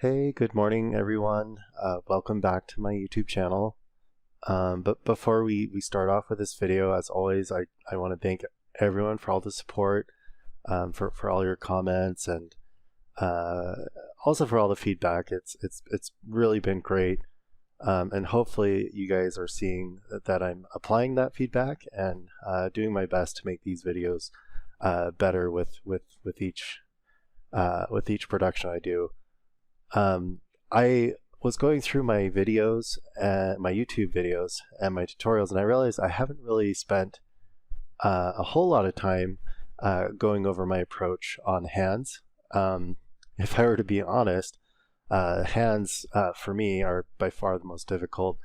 Hey, good morning, everyone. Welcome back to my YouTube channel. But before we start off with this video, as always, I want to thank everyone for all the support, for all your comments, and also for all the feedback. It's really been great, and hopefully you guys are seeing that I'm applying that feedback and doing my best to make these videos better with each production I do. I was going through my videos, my YouTube videos and my tutorials, and I realized I haven't really spent a whole lot of time going over my approach on hands. If I were to be honest, hands for me are by far the most difficult.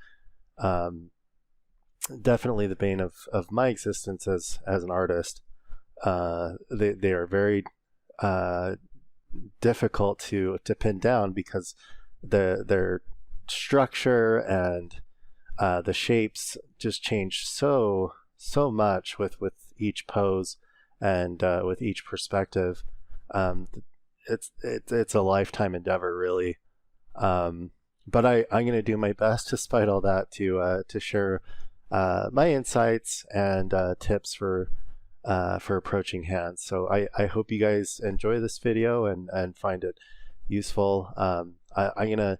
Definitely the bane of my existence as an artist. They are very difficult to pin down because their structure and the shapes just change so much with each pose and with each perspective. It's a lifetime endeavor, really. But I'm going to do my best, despite all that, to share my insights and tips for approaching hands. So I hope you guys enjoy this video and find it useful. I'm gonna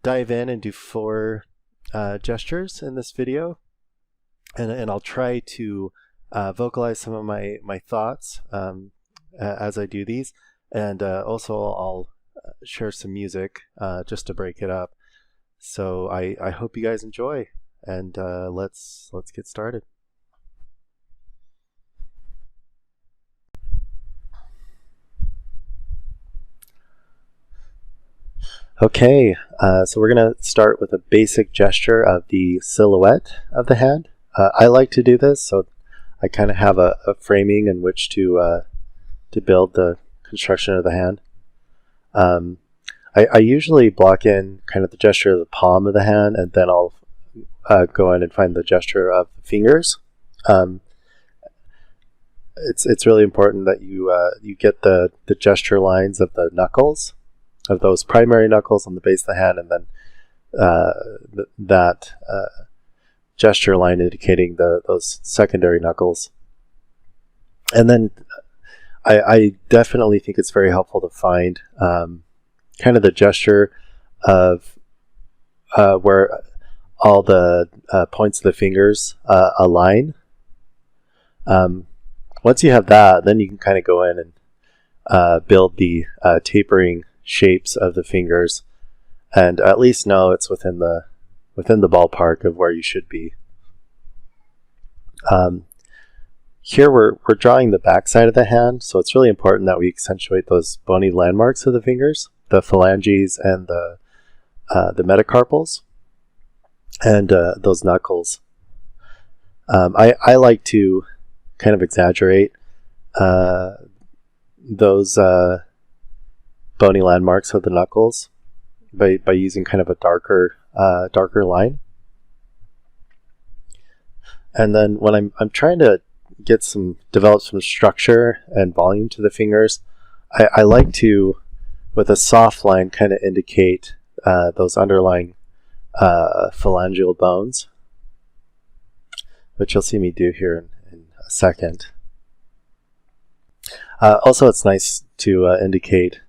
dive in and do 4 gestures in this video, and I'll try to vocalize some of my thoughts as I do these, and also I'll share some music just to break it up. So I hope you guys enjoy, and let's get started. Okay, so we're going to start with a basic gesture of the silhouette of the hand. I like to do this, so I kind of have a framing in which to build the construction of the hand. I usually block in kind of the gesture of the palm of the hand, and then I'll go in and find the gesture of the fingers. It's really important that you get the gesture lines of the knuckles, of those primary knuckles on the base of the hand, and then that gesture line indicating those secondary knuckles. And then I definitely think it's very helpful to find kind of the gesture of where all the points of the fingers align. Once you have that, then you can kind of go in and build the tapering shapes of the fingers, and at least know it's within the ballpark of where you should be. Here we're drawing the back side of the hand, so it's really important that we accentuate those bony landmarks of the fingers, the phalanges and the metacarpals, and those knuckles. I like to kind of exaggerate those bony landmarks of the knuckles by using kind of a darker line. And then when I'm trying to develop some structure and volume to the fingers, I like to, with a soft line, kind of indicate those underlying phalangeal bones, which you'll see me do here in a second. Also, it's nice to indicate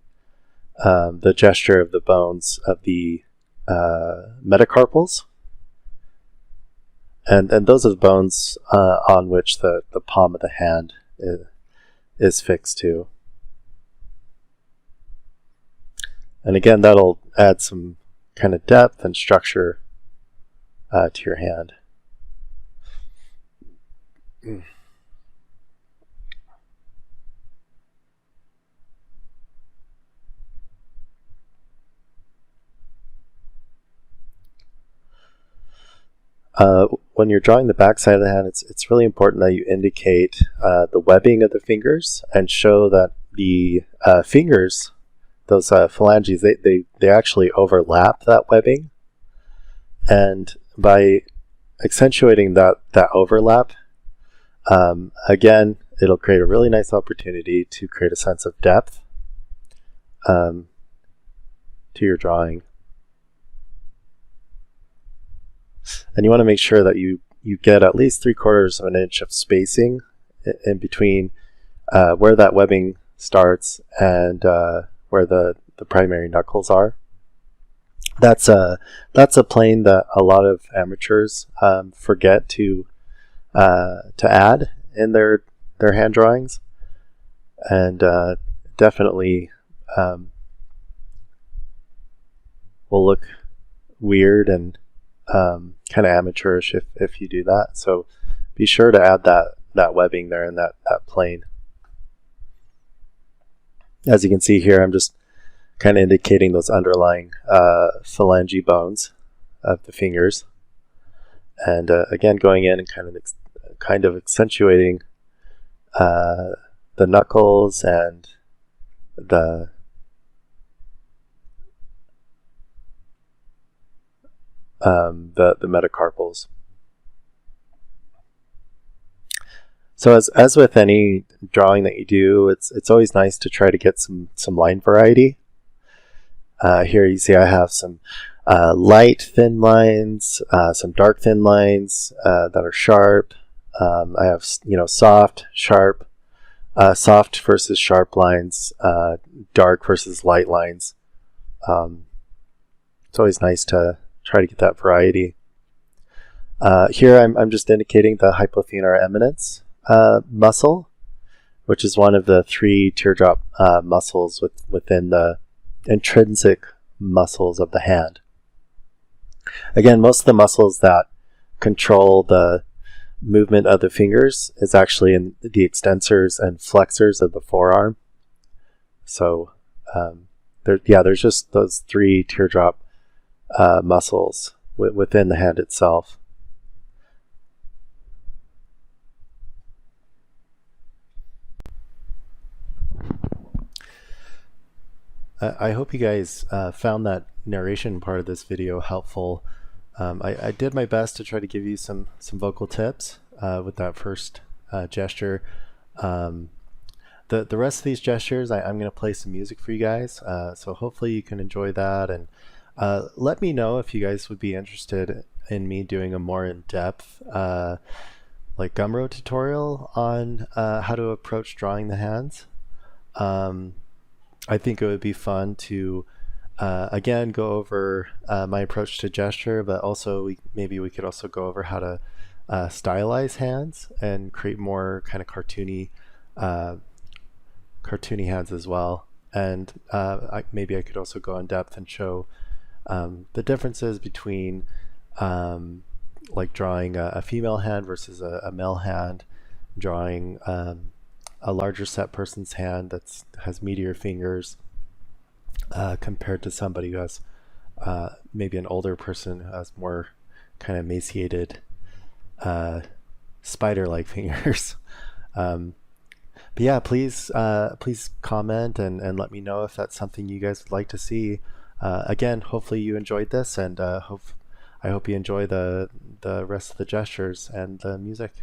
the gesture of the bones of the metacarpals, and those are the bones on which the palm of the hand is fixed to. And again, that'll add some kind of depth and structure to your hand. When you're drawing the back side of the hand, it's really important that you indicate the webbing of the fingers and show that the fingers, those phalanges, they actually overlap that webbing. And by accentuating that overlap, again, it'll create a really nice opportunity to create a sense of depth. your drawing. And you want to make sure that you get at least 3/4 of an inch of spacing in between where that webbing starts and where the primary knuckles are. That's a plane that a lot of amateurs forget to add in their hand drawings, and definitely will look weird and kind of amateurish if you do that. So be sure to add that webbing there in that plane. As you can see here, I'm just kind of indicating those underlying phalange bones of the fingers, and again going in and kind of accentuating the knuckles and the metacarpals. So as with any drawing that you do, it's always nice to try to get some line variety. Here you see I have some light thin lines, some dark thin lines that are sharp. I have soft, sharp, soft versus sharp lines, dark versus light lines. It's always nice to try to get that variety. Here I'm just indicating the hypothenar eminence muscle, which is one of the 3 teardrop muscles within the intrinsic muscles of the hand. Again, most of the muscles that control the movement of the fingers is actually in the extensors and flexors of the forearm. So there's just those 3 teardrop muscles within the hand itself. I hope you guys found that narration part of this video helpful. I did my best to try to give you some vocal tips with that first gesture. The rest of these gestures, I'm going to play some music for you guys, so hopefully you can enjoy that, and let me know if you guys would be interested in me doing a more in-depth like Gumroad tutorial on how to approach drawing the hands. I think it would be fun to again go over my approach to gesture, but also maybe we could also go over how to stylize hands and create more kind of cartoony hands as well. And maybe I could also go in depth and show the differences between like drawing a female hand versus a male hand, drawing a larger set person's hand that has meatier fingers compared to somebody who has maybe an older person who has more kind of emaciated spider-like fingers. But yeah, please comment and let me know if that's something you guys would like to see. Again, hopefully you enjoyed this, and I hope you enjoy the rest of the gestures and the music.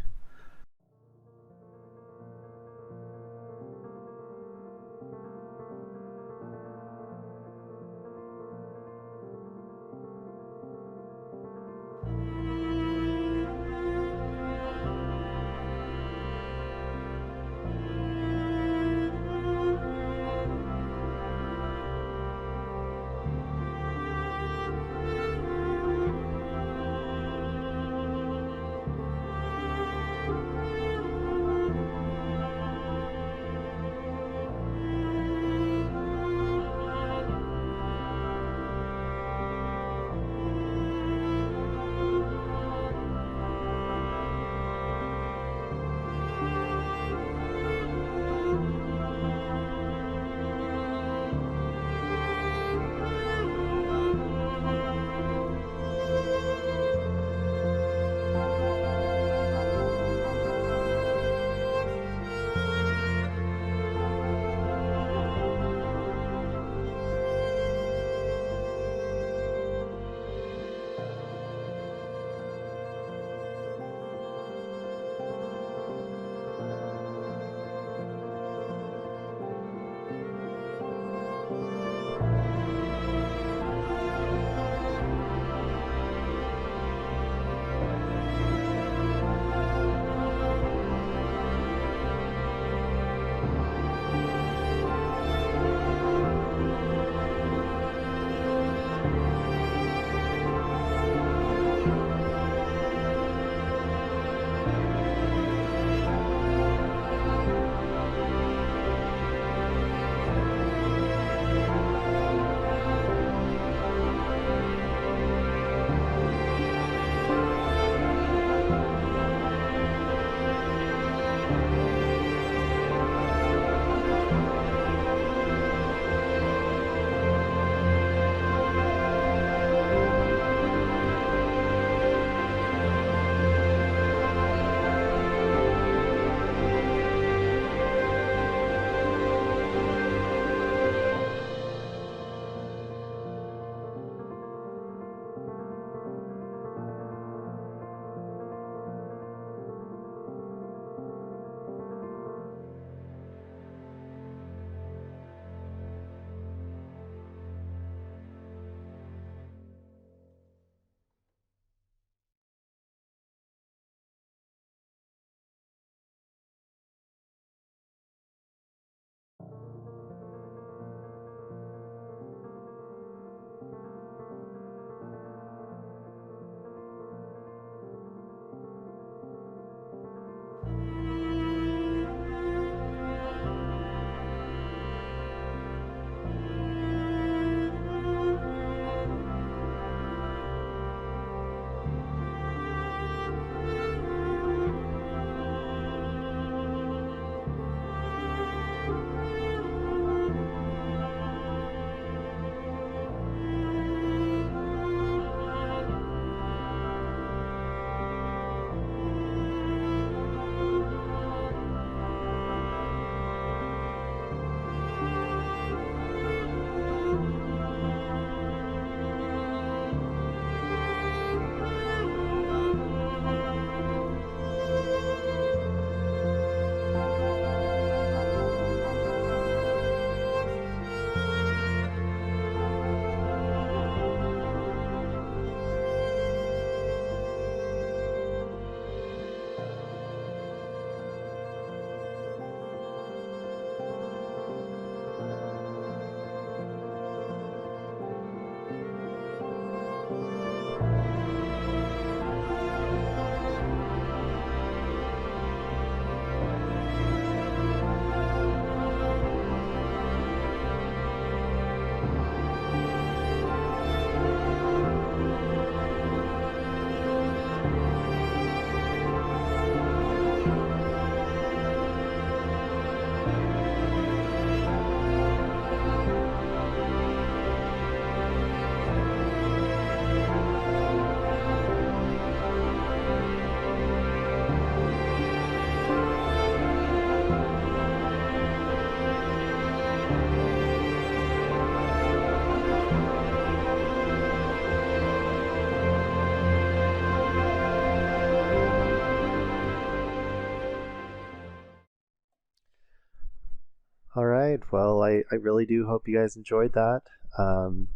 All right. Well, I really do hope you guys enjoyed that. Um,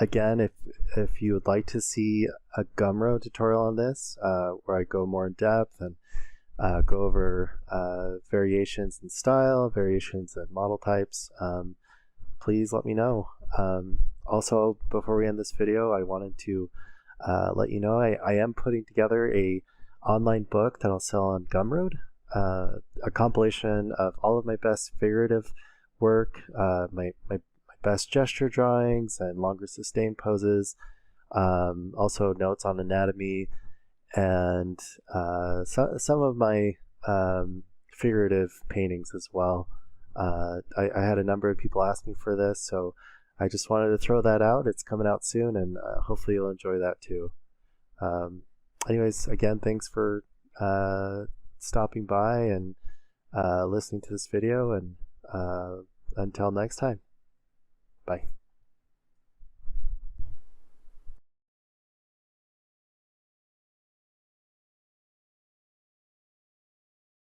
Again, if you would like to see a Gumroad tutorial on this, where I go more in depth and go over variations in style, variations in model types, please let me know. Also, before we end this video, I wanted to let you know I am putting together a online book that I'll sell on Gumroad, a compilation of all of my best figurative work, my best gesture drawings and longer sustained poses, also notes on anatomy, and some of my figurative paintings as well. I had a number of people ask me for this, so I just wanted to throw that out. It's coming out soon, and hopefully you'll enjoy that too. Um, Anyways, again, thanks for stopping by and listening to this video, and until next time, bye.